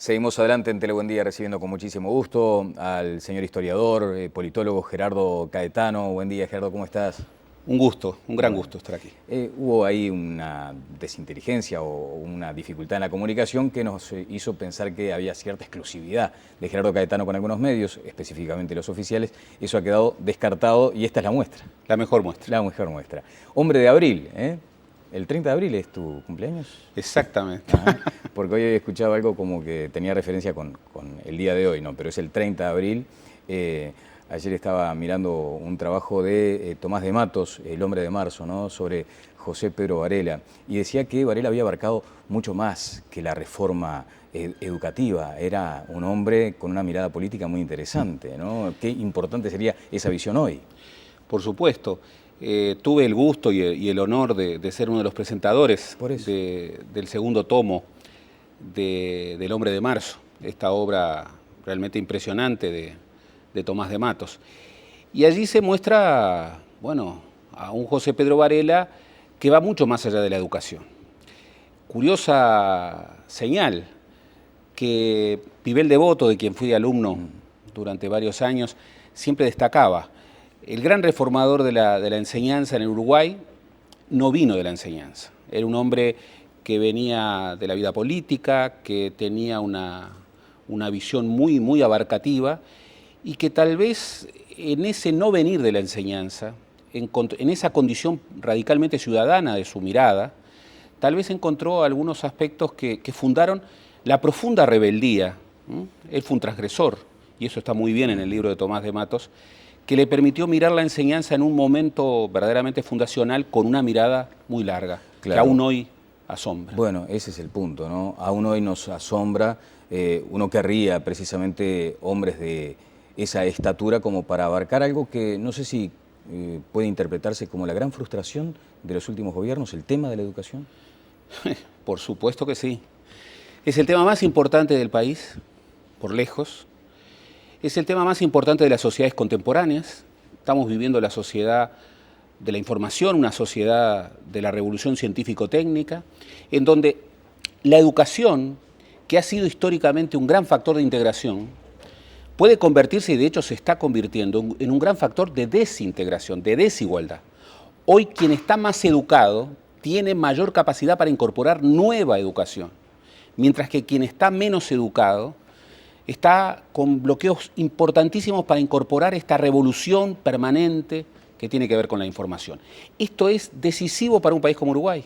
Seguimos adelante en Tele Buen Día recibiendo con muchísimo gusto al señor historiador, politólogo Gerardo Caetano. Buen día, Gerardo, ¿cómo estás? Un gusto, un gran gusto estar aquí. Hubo ahí una desinteligencia o una dificultad en la comunicación que nos hizo pensar que había cierta exclusividad de Gerardo Caetano con algunos medios, específicamente los oficiales. Eso ha quedado descartado y esta es la muestra. La mejor muestra. La mejor muestra. Hombre de abril, ¿eh? ¿El 30 de abril es tu cumpleaños? Exactamente. Ajá, porque hoy he escuchado algo como que tenía referencia con el día de hoy, ¿no? Pero es el 30 de abril. Ayer estaba mirando un trabajo de Tomás de Matos, El hombre de marzo, ¿no? Sobre José Pedro Varela, y decía que Varela había abarcado mucho más que la reforma educativa. Era un hombre con una mirada política muy interesante, ¿no? Qué importante sería esa visión hoy. Por supuesto. Tuve el gusto y el honor de ser uno de los presentadores del segundo tomo del Hombre de Marzo, esta obra realmente impresionante de Tomás de Matos. Y allí se muestra, bueno, a un José Pedro Varela que va mucho más allá de la educación. Curiosa señal que Pibel Devoto, de quien fui alumno durante varios años, siempre destacaba. El gran reformador de la enseñanza en el Uruguay no vino de la enseñanza. Era un hombre que venía de la vida política, que tenía una visión muy abarcativa y que tal vez en ese no venir de la enseñanza, en esa condición radicalmente ciudadana de su mirada, tal vez encontró algunos aspectos que fundaron la profunda rebeldía. Él fue un transgresor, y eso está muy bien en el libro de Tomás de Matos, que le permitió mirar la enseñanza en un momento verdaderamente fundacional con una mirada muy larga, claro, que aún hoy asombra. Bueno, ese es el punto, ¿no? Aún hoy nos asombra. Uno querría precisamente hombres de esa estatura como para abarcar algo que no sé si puede interpretarse como la gran frustración de los últimos gobiernos, el tema de la educación. Por supuesto que sí. Es el tema más importante del país, por lejos. Es el tema más importante de las sociedades contemporáneas. Estamos viviendo la sociedad de la información, una sociedad de la revolución científico-técnica, en donde la educación, que ha sido históricamente un gran factor de integración, puede convertirse, y de hecho se está convirtiendo, en un gran factor de desintegración, de desigualdad. Hoy quien está más educado tiene mayor capacidad para incorporar nueva educación, mientras que quien está menos educado está con bloqueos importantísimos para incorporar esta revolución permanente que tiene que ver con la información. Esto es decisivo para un país como Uruguay,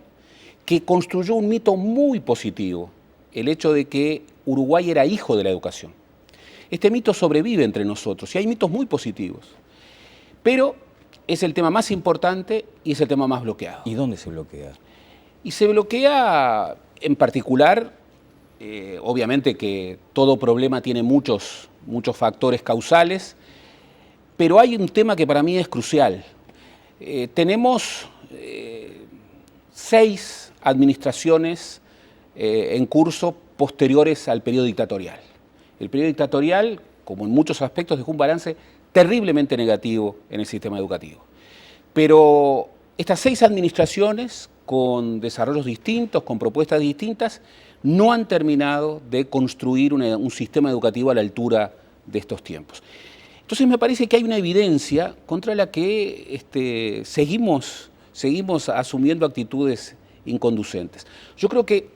que construyó un mito muy positivo, el hecho de que Uruguay era hijo de la educación. Este mito sobrevive entre nosotros y hay mitos muy positivos, pero es el tema más importante y es el tema más bloqueado. ¿Y dónde se bloquea? Y se bloquea en particular. Obviamente que todo problema tiene muchos factores causales, pero hay un tema que para mí es crucial. Tenemos 6 administraciones en curso posteriores al periodo dictatorial. El periodo dictatorial, como en muchos aspectos, dejó un balance terriblemente negativo en el sistema educativo. Pero estas 6 administraciones, con desarrollos distintos, con propuestas distintas, no han terminado de construir un sistema educativo a la altura de estos tiempos. Entonces me parece que hay una evidencia contra la que seguimos asumiendo actitudes inconducentes. Yo creo que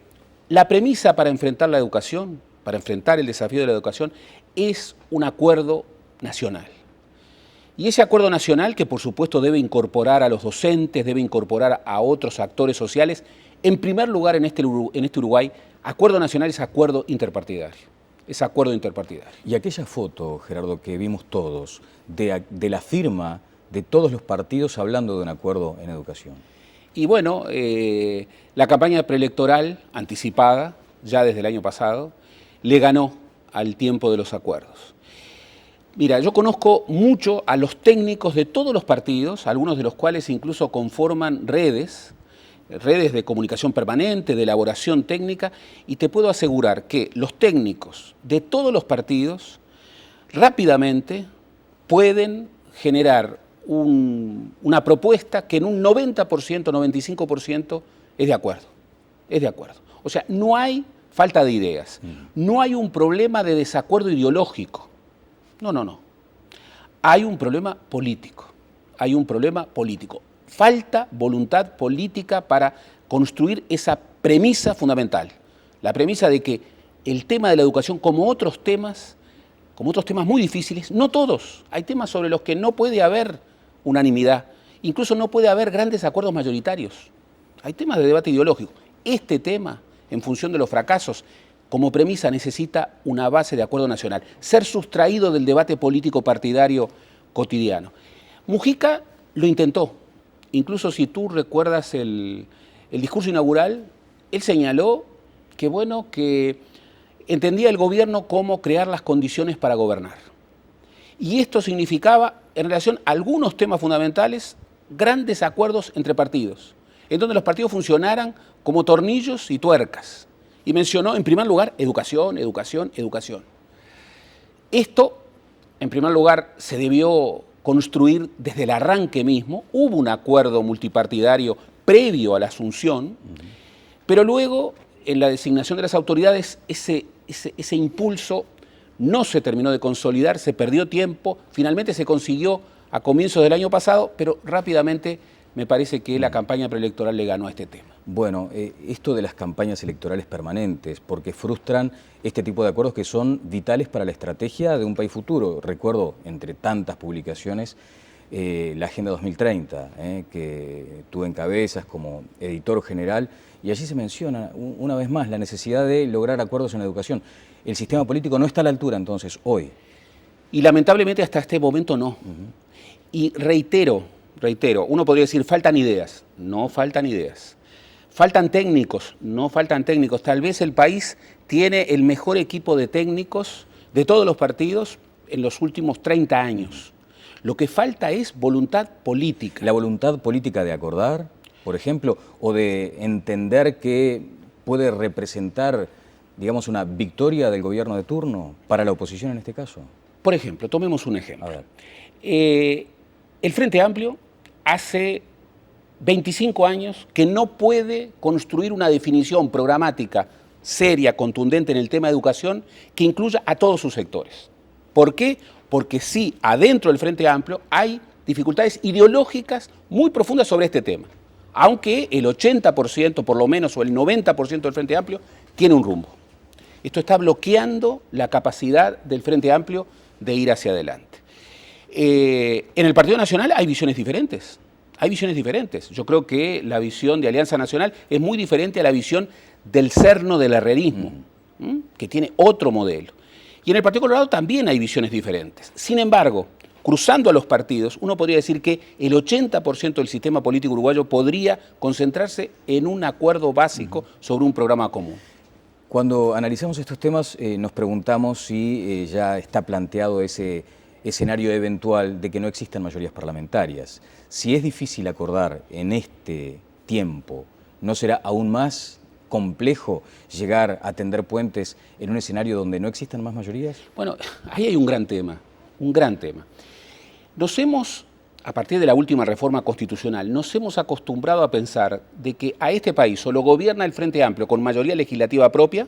la premisa para enfrentar la educación, para enfrentar el desafío de la educación, es un acuerdo nacional. Y ese acuerdo nacional, que por supuesto debe incorporar a los docentes, debe incorporar a otros actores sociales, en primer lugar en este Uruguay, acuerdo nacional es acuerdo interpartidario. Es acuerdo interpartidario. Y aquella foto, Gerardo, que vimos todos, de la firma de todos los partidos hablando de un acuerdo en educación. Y bueno, la campaña preelectoral anticipada, ya desde el año pasado, le ganó al tiempo de los acuerdos. Mira, yo conozco mucho a los técnicos de todos los partidos, algunos de los cuales incluso conforman redes de comunicación permanente, de elaboración técnica, y te puedo asegurar que los técnicos de todos los partidos rápidamente pueden generar una propuesta que en un 90%, 95% es de acuerdo. Es de acuerdo. O sea, no hay falta de ideas. No hay un problema de desacuerdo ideológico. No, no, no. Hay un problema político. Hay un problema político. Falta voluntad política para construir esa premisa fundamental. La premisa de que el tema de la educación, como otros temas muy difíciles, no todos, hay temas sobre los que no puede haber unanimidad, incluso no puede haber grandes acuerdos mayoritarios. Hay temas de debate ideológico. Este tema, en función de los fracasos, como premisa necesita una base de acuerdo nacional, ser sustraído del debate político partidario cotidiano. Mujica lo intentó, incluso si tú recuerdas el discurso inaugural, él señaló que, bueno, que entendía el gobierno como crear las condiciones para gobernar. Y esto significaba, en relación a algunos temas fundamentales, grandes acuerdos entre partidos, en donde los partidos funcionaran como tornillos y tuercas. Y mencionó, en primer lugar, educación, educación, educación. Esto, en primer lugar, se debió construir desde el arranque mismo. Hubo un acuerdo multipartidario previo a la asunción, pero luego, en la designación de las autoridades, ese impulso no se terminó de consolidar, se perdió tiempo, finalmente se consiguió a comienzos del año pasado, pero rápidamente me parece que la campaña preelectoral le ganó a este tema. Bueno, esto de las campañas electorales permanentes, porque frustran este tipo de acuerdos que son vitales para la estrategia de un país futuro. Recuerdo, entre tantas publicaciones, la Agenda 2030, que tú encabezas como editor general, y allí se menciona una vez más la necesidad de lograr acuerdos en la educación. El sistema político no está a la altura entonces hoy. Y lamentablemente hasta este momento no. Y reitero, uno podría decir faltan ideas, no faltan ideas. Faltan técnicos, no faltan técnicos. Tal vez el país tiene el mejor equipo de técnicos de todos los partidos en los últimos 30 años. Lo que falta es voluntad política. La voluntad política de acordar, por ejemplo, o de entender que puede representar, digamos, una victoria del gobierno de turno para la oposición en este caso. Por ejemplo, tomemos un ejemplo. A ver. El Frente Amplio hace 25 años que no puede construir una definición programática seria, contundente en el tema de educación que incluya a todos sus sectores. ¿Por qué? Porque sí, adentro del Frente Amplio hay dificultades ideológicas muy profundas sobre este tema, aunque el 80% por lo menos o el 90% del Frente Amplio tiene un rumbo. Esto está bloqueando la capacidad del Frente Amplio de ir hacia adelante. En el Partido Nacional hay visiones diferentes. Hay visiones diferentes. Yo creo que la visión de Alianza Nacional es muy diferente a la visión del Cerno del herrerismo, que tiene otro modelo. Y en el Partido Colorado también hay visiones diferentes. Sin embargo, cruzando a los partidos, uno podría decir que el 80% del sistema político uruguayo podría concentrarse en un acuerdo básico sobre un programa común. Cuando analizamos estos temas, nos preguntamos si ya está planteado ese escenario eventual de que no existan mayorías parlamentarias. Si es difícil acordar en este tiempo, ¿no será aún más complejo llegar a tender puentes en un escenario donde no existan más mayorías? Bueno, ahí hay un gran tema, un gran tema. A partir de la última reforma constitucional, nos hemos acostumbrado a pensar de que a este país o lo gobierna el Frente Amplio con mayoría legislativa propia,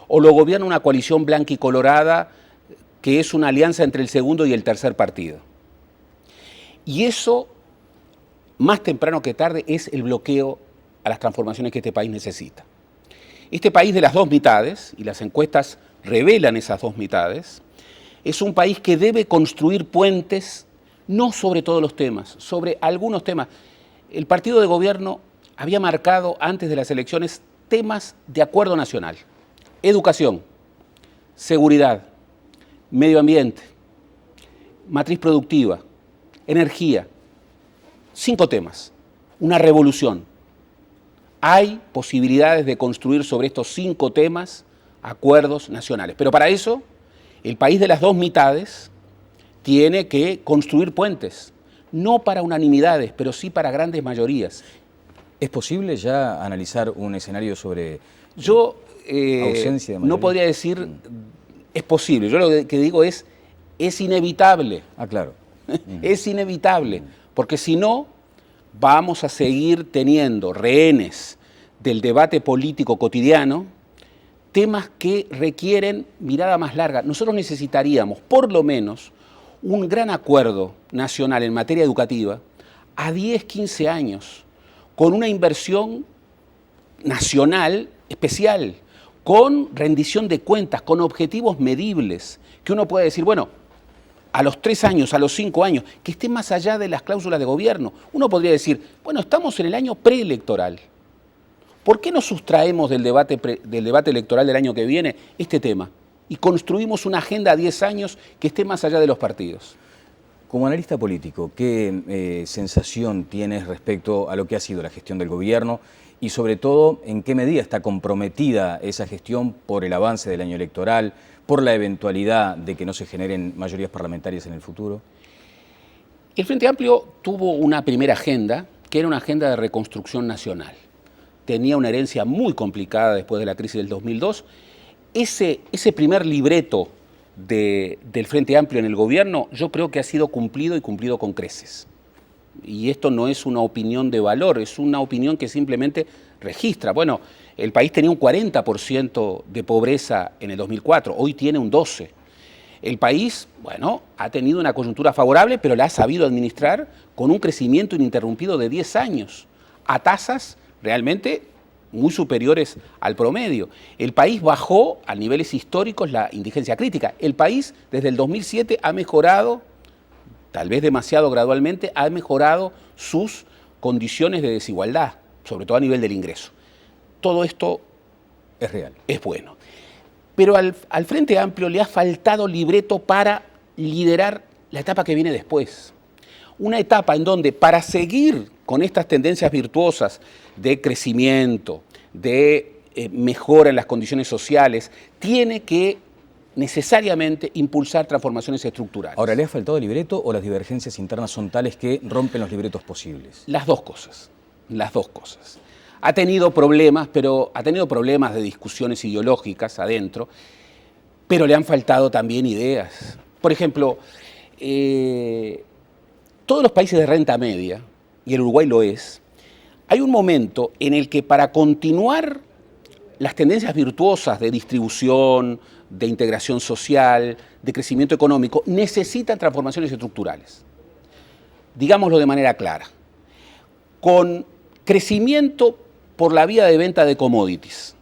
o lo gobierna una coalición blanca y colorada que es una alianza entre el segundo y el tercer partido. Y eso, más temprano que tarde, es el bloqueo a las transformaciones que este país necesita. Este país de las dos mitades, y las encuestas revelan esas dos mitades, es un país que debe construir puentes, no sobre todos los temas, sobre algunos temas. El partido de gobierno había marcado antes de las elecciones temas de acuerdo nacional: educación, seguridad, medio ambiente, matriz productiva, energía. 5 temas, una revolución. Hay posibilidades de construir sobre estos 5 temas acuerdos nacionales. Pero para eso, el país de las dos mitades tiene que construir puentes, no para unanimidades, pero sí para grandes mayorías. ¿Es posible ya analizar un escenario sobre ausencia de mayoría? No podría decir es posible. Yo lo que digo es inevitable. Ah, claro. Es inevitable, porque si no, vamos a seguir teniendo rehenes del debate político cotidiano, temas que requieren mirada más larga. Nosotros necesitaríamos, por lo menos, un gran acuerdo nacional en materia educativa a 10, 15 años, con una inversión nacional especial, con rendición de cuentas, con objetivos medibles, que uno puede decir, bueno, a los 3 años, a los 5 años, que esté más allá de las cláusulas de gobierno. Uno podría decir, bueno, estamos en el año preelectoral. ¿Por qué no sustraemos del debate electoral del año que viene este tema y construimos una agenda a 10 años que esté más allá de los partidos? Como analista político, ¿qué sensación tienes respecto a lo que ha sido la gestión del gobierno y sobre todo en qué medida está comprometida esa gestión por el avance del año electoral, por la eventualidad de que no se generen mayorías parlamentarias en el futuro? El Frente Amplio tuvo una primera agenda, que era una agenda de reconstrucción nacional. Tenía una herencia muy complicada después de la crisis del 2002. Ese primer libreto del Frente Amplio en el gobierno, yo creo que ha sido cumplido y cumplido con creces. Y esto no es una opinión de valor, es una opinión que simplemente registra. Bueno, el país tenía un 40% de pobreza en el 2004, hoy tiene un 12%. El país, bueno, ha tenido una coyuntura favorable, pero la ha sabido administrar con un crecimiento ininterrumpido de 10 años, a tasas realmente muy superiores al promedio. El país bajó a niveles históricos la indigencia crítica. El país desde el 2007 ha mejorado, tal vez demasiado gradualmente, ha mejorado sus condiciones de desigualdad, sobre todo a nivel del ingreso. Todo esto es real. Es bueno. Pero al Frente Amplio le ha faltado libreto para liderar la etapa que viene después. Una etapa en donde, para seguir con estas tendencias virtuosas de crecimiento, de mejora en las condiciones sociales, tiene que necesariamente impulsar transformaciones estructurales. Ahora, ¿le ha faltado libreto o las divergencias internas son tales que rompen los libretos posibles? Las dos cosas, las dos cosas. Ha tenido problemas, pero ha tenido problemas de discusiones ideológicas adentro, pero le han faltado también ideas. Por ejemplo, todos los países de renta media, y el Uruguay lo es, hay un momento en el que para continuar las tendencias virtuosas de distribución, de integración social, de crecimiento económico, necesitan transformaciones estructurales. Digámoslo de manera clara. Con crecimiento por la vía de venta de commodities,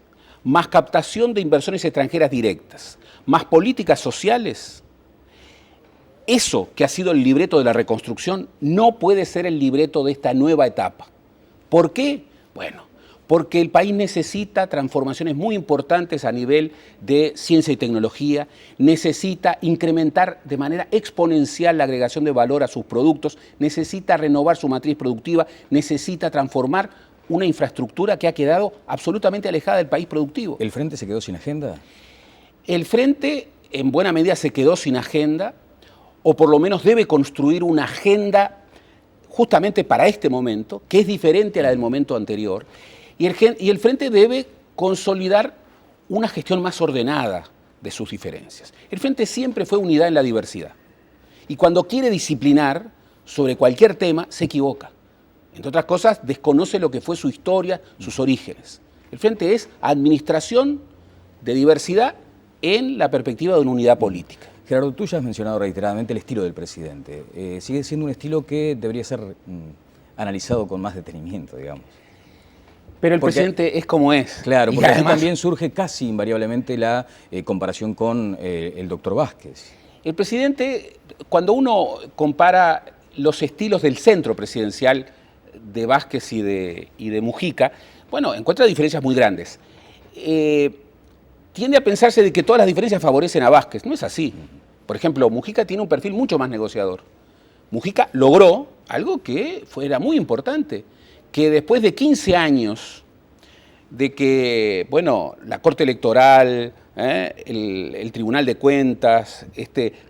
más captación de inversiones extranjeras directas, más políticas sociales, eso que ha sido el libreto de la reconstrucción no puede ser el libreto de esta nueva etapa. ¿Por qué? Bueno, porque el país necesita transformaciones muy importantes a nivel de ciencia y tecnología, necesita incrementar de manera exponencial la agregación de valor a sus productos, necesita renovar su matriz productiva, necesita transformar una infraestructura que ha quedado absolutamente alejada del país productivo. ¿El Frente se quedó sin agenda? El Frente, en buena medida, se quedó sin agenda, o por lo menos debe construir una agenda justamente para este momento, que es diferente a la del momento anterior, y el Frente debe consolidar una gestión más ordenada de sus diferencias. El Frente siempre fue unidad en la diversidad, y cuando quiere disciplinar sobre cualquier tema, se equivoca. Entre otras cosas, desconoce lo que fue su historia, sus orígenes. El Frente es administración de diversidad en la perspectiva de una unidad política. Gerardo, tú ya has mencionado reiteradamente el estilo del presidente. Sigue siendo un estilo que debería ser analizado con más detenimiento, digamos. Pero el presidente es como es. Claro, porque además también surge casi invariablemente la comparación con el doctor Vázquez. El presidente, cuando uno compara los estilos del centro presidencial de Vázquez y de Mujica, bueno, encuentra diferencias muy grandes. Tiende a pensarse de que todas las diferencias favorecen a Vázquez. No es así. Por ejemplo, Mujica tiene un perfil mucho más negociador. Mujica logró algo que era muy importante, que después de 15 años de que, bueno, la Corte Electoral, el Tribunal de Cuentas,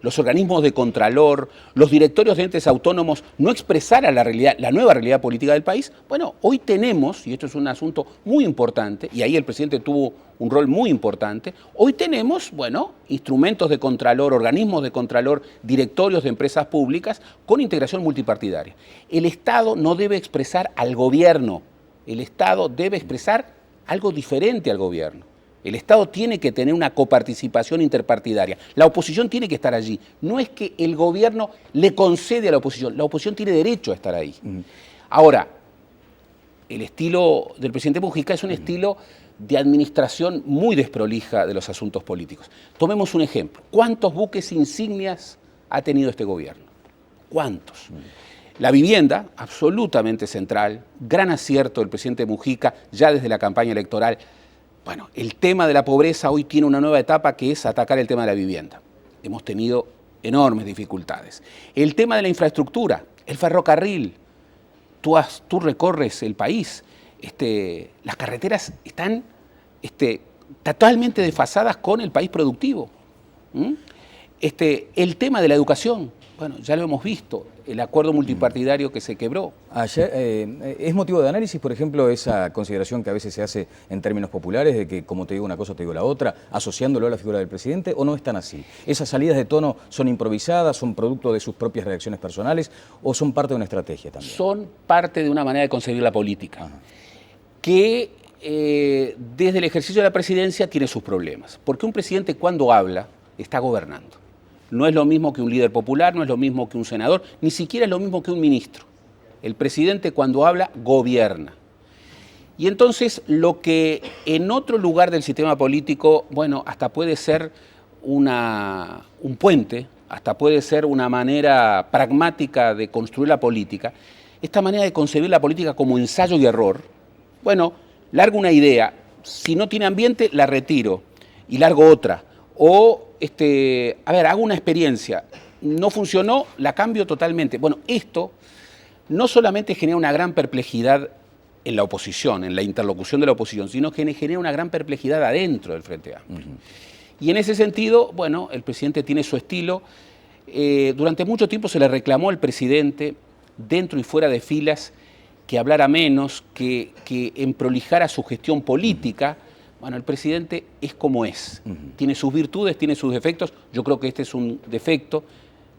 los organismos de Contralor, los directorios de entes autónomos no expresaran la nueva realidad política del país, bueno, hoy tenemos, y esto es un asunto muy importante, y ahí el presidente tuvo un rol muy importante, hoy tenemos, bueno, instrumentos de Contralor, organismos de Contralor, directorios de empresas públicas con integración multipartidaria. El Estado no debe expresar al gobierno, el Estado debe expresar algo diferente al gobierno. El Estado tiene que tener una coparticipación interpartidaria. La oposición tiene que estar allí. No es que el gobierno le concede a la oposición tiene derecho a estar ahí. Ahora, el estilo del presidente Mujica es un estilo de administración muy desprolija de los asuntos políticos. Tomemos un ejemplo. ¿Cuántos buques insignias ha tenido este gobierno? ¿Cuántos? La vivienda, absolutamente central, gran acierto del presidente Mujica ya desde la campaña electoral. Bueno, el tema de la pobreza hoy tiene una nueva etapa que es atacar el tema de la vivienda. Hemos tenido enormes dificultades. El tema de la infraestructura, el ferrocarril. Tú recorres el país, las carreteras están totalmente desfasadas con el país productivo. El tema de la educación, bueno, ya lo hemos visto, el acuerdo multipartidario que se quebró. Ayer, ¿es motivo de análisis, por ejemplo, esa consideración que a veces se hace en términos populares de que como te digo una cosa, te digo la otra, asociándolo a la figura del presidente, o no es tan así? ¿Esas salidas de tono son improvisadas, son producto de sus propias reacciones personales o son parte de una estrategia también? Son parte de una manera de concebir la política, que desde el ejercicio de la presidencia tiene sus problemas. Porque un presidente cuando habla está gobernando. No es lo mismo que un líder popular, no es lo mismo que un senador, ni siquiera es lo mismo que un ministro. El presidente cuando habla, gobierna. Y entonces lo que en otro lugar del sistema político, bueno, hasta puede ser un puente, hasta puede ser una manera pragmática de construir la política, esta manera de concebir la política como ensayo y error, bueno, largo una idea, si no tiene ambiente, la retiro y largo otra. O, hago una experiencia, no funcionó, la cambio totalmente. Bueno, esto no solamente genera una gran perplejidad en la oposición, en la interlocución de la oposición, sino que genera una gran perplejidad adentro del Frente Amplio. Y en ese sentido, bueno, el presidente tiene su estilo. Durante mucho tiempo se le reclamó al presidente, dentro y fuera de filas, que hablara menos, que emprolijara su gestión política. Bueno, el presidente es como es, tiene sus virtudes, tiene sus defectos, yo creo que este es un defecto,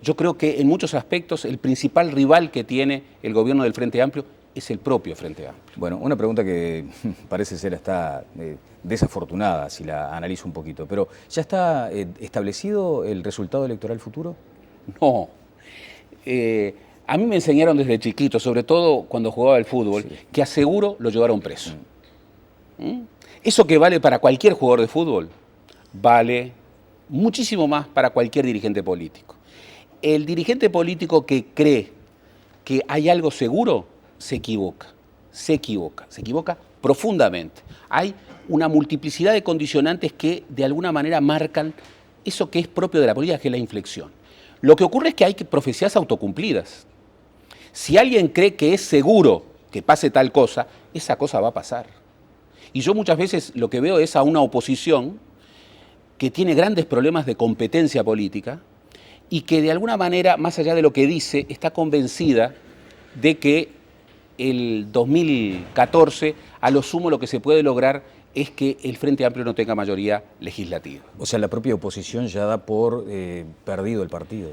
yo creo que en muchos aspectos el principal rival que tiene el gobierno del Frente Amplio es el propio Frente Amplio. Bueno, una pregunta que parece ser hasta desafortunada si la analizo un poquito, pero ¿ya está establecido el resultado electoral futuro? No, a mí me enseñaron desde chiquito, sobre todo cuando jugaba al fútbol, que a Seguro lo llevaron preso. Eso que vale para cualquier jugador de fútbol, vale muchísimo más para cualquier dirigente político. El dirigente político que cree que hay algo seguro, se equivoca profundamente. Hay una multiplicidad de condicionantes que de alguna manera marcan eso que es propio de la política, que es la inflexión. Lo que ocurre es que hay profecías autocumplidas. Si alguien cree que es seguro que pase tal cosa, esa cosa va a pasar. Y yo muchas veces lo que veo es a una oposición que tiene grandes problemas de competencia política y que de alguna manera, más allá de lo que dice, está convencida de que el 2014, a lo sumo lo que se puede lograr es que el Frente Amplio no tenga mayoría legislativa. O sea, la propia oposición ya da por perdido el partido.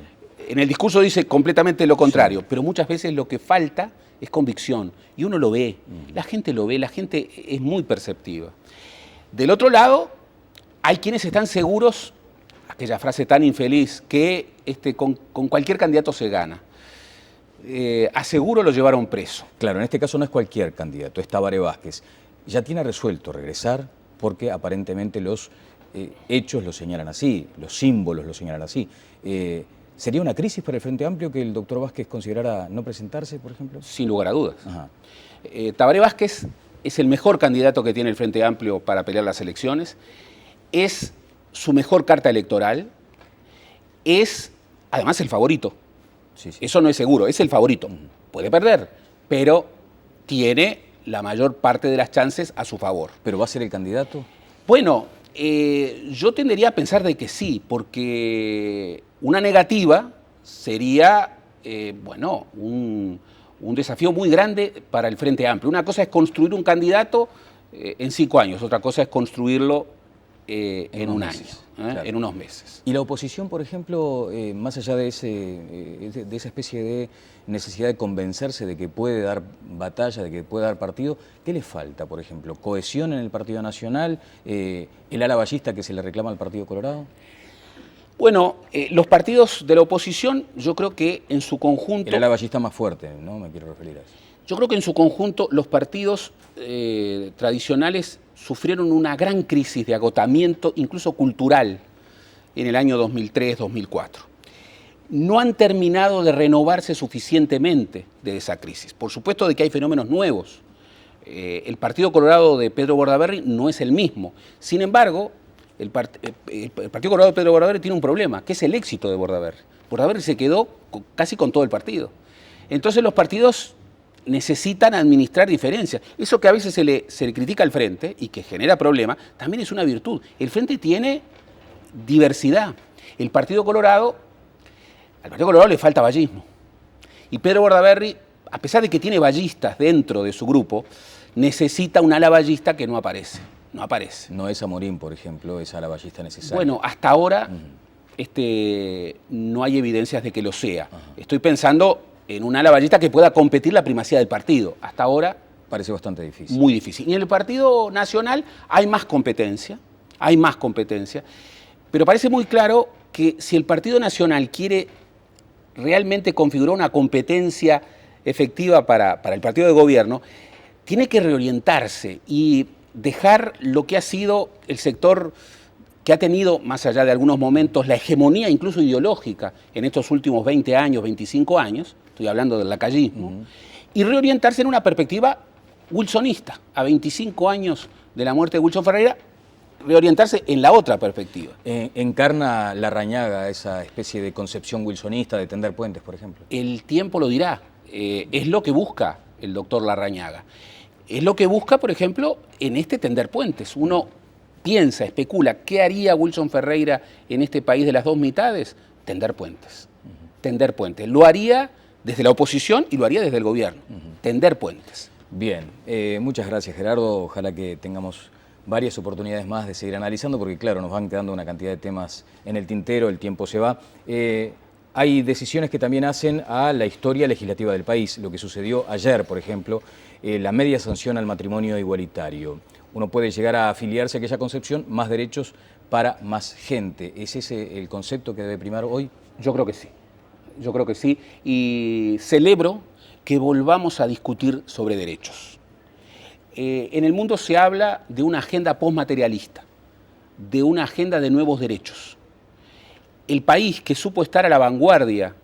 En el discurso dice completamente lo contrario, pero muchas veces lo que falta es convicción, y uno lo ve, la gente lo ve, la gente es muy perceptiva. Del otro lado, hay quienes están seguros, aquella frase tan infeliz, que con cualquier candidato se gana. A Seguro lo llevaron preso. Claro, en este caso no es cualquier candidato, es Tabaré Vázquez. Ya tiene resuelto regresar porque aparentemente los hechos lo señalan así, los símbolos lo señalan así. ¿Sería una crisis para el Frente Amplio que el doctor Vázquez considerara no presentarse, por ejemplo? Sin lugar a dudas. Tabaré Vázquez es el mejor candidato que tiene el Frente Amplio para pelear las elecciones, es su mejor carta electoral, es además el favorito. Eso no es seguro, es el favorito. Puede perder, pero tiene la mayor parte de las chances a su favor. ¿Pero va a ser el candidato? Bueno, yo tendería a pensar de que sí, porque una negativa sería, un desafío muy grande para el Frente Amplio. Una cosa es construir un candidato en 5 años, otra cosa es construirlo en un año, claro. en unos meses. ¿Y la oposición, por ejemplo, más allá de esa especie de necesidad de convencerse de que puede dar batalla, de que puede dar partido, qué le falta, por ejemplo? ¿Cohesión en el Partido Nacional? ¿El ala ballista que se le reclama al Partido Colorado? Bueno, los partidos de la oposición, yo creo que en su conjunto... El ala ballista más fuerte, ¿no? Me quiero referir a eso. Yo creo que en su conjunto los partidos tradicionales sufrieron una gran crisis de agotamiento, incluso cultural, en el año 2003-2004. No han terminado de renovarse suficientemente de esa crisis. Por supuesto de que hay fenómenos nuevos. El Partido Colorado de Pedro Bordaberry no es el mismo. Sin embargo, el Partido Colorado de Pedro Bordaberry tiene un problema, que es el éxito de Bordaberry. Bordaberry se quedó casi con todo el partido. Entonces los partidos necesitan administrar diferencias. Eso que a veces se le critica al Frente y que genera problemas, también es una virtud. El Frente tiene diversidad. Al Partido Colorado le falta vallismo. Y Pedro Bordaberry, a pesar de que tiene vallistas dentro de su grupo, necesita un ala ballista que no aparece. No aparece. No es Amorín, por ejemplo, esa ala ballista necesaria. Bueno, hasta ahora no hay evidencias de que lo sea. Estoy pensando en un ala ballista que pueda competir la primacía del partido. Hasta ahora... Parece bastante difícil. Muy difícil. Y en el Partido Nacional hay más competencia, pero parece muy claro que si el Partido Nacional quiere realmente configurar una competencia efectiva para el partido de gobierno, tiene que reorientarse y dejar lo que ha sido el sector que ha tenido, más allá de algunos momentos, la hegemonía incluso ideológica en estos últimos 20 años, 25 años, estoy hablando del lacayismo, y reorientarse en una perspectiva wilsonista. A 25 años de la muerte de Wilson Ferreira, reorientarse en la otra perspectiva. ¿Encarna Larrañaga esa especie de concepción wilsonista de tender puentes, por ejemplo? El tiempo lo dirá. Es lo que busca el doctor Larrañaga. Es lo que busca, por ejemplo, en este tender puentes. Uno piensa, especula, ¿qué haría Wilson Ferreira en este país de las dos mitades? Tender puentes. Tender puentes. Lo haría desde la oposición y lo haría desde el gobierno. Tender puentes. Bien, muchas gracias, Gerardo. Ojalá que tengamos varias oportunidades más de seguir analizando, porque claro, nos van quedando una cantidad de temas en el tintero, el tiempo se va. Hay decisiones que también hacen a la historia legislativa del país. Lo que sucedió ayer, por ejemplo, la media sanción al matrimonio igualitario. Uno puede llegar a afiliarse a aquella concepción, más derechos para más gente. ¿Es ese el concepto que debe primar hoy? Yo creo que sí. Yo creo que sí. Y celebro que volvamos a discutir sobre derechos. En el mundo se habla de una agenda postmaterialista, de una agenda de nuevos derechos. El país que supo estar a la vanguardia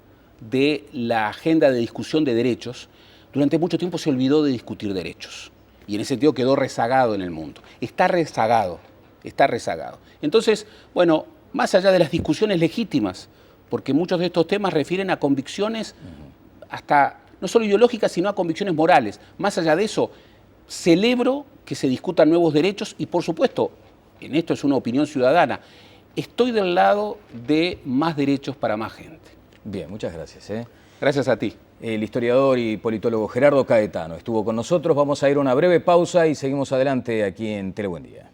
de la agenda de discusión de derechos, durante mucho tiempo se olvidó de discutir derechos. Y en ese sentido quedó rezagado en el mundo. Está rezagado, está rezagado. Entonces, bueno, más allá de las discusiones legítimas, porque muchos de estos temas refieren a convicciones hasta, no solo ideológicas, sino a convicciones morales. Más allá de eso, celebro que se discutan nuevos derechos y, por supuesto, en esto es una opinión ciudadana, estoy del lado de más derechos para más gente. Bien, muchas gracias. Gracias a ti. El historiador y politólogo Gerardo Caetano estuvo con nosotros. Vamos a ir a una breve pausa y seguimos adelante aquí en Telebuendía.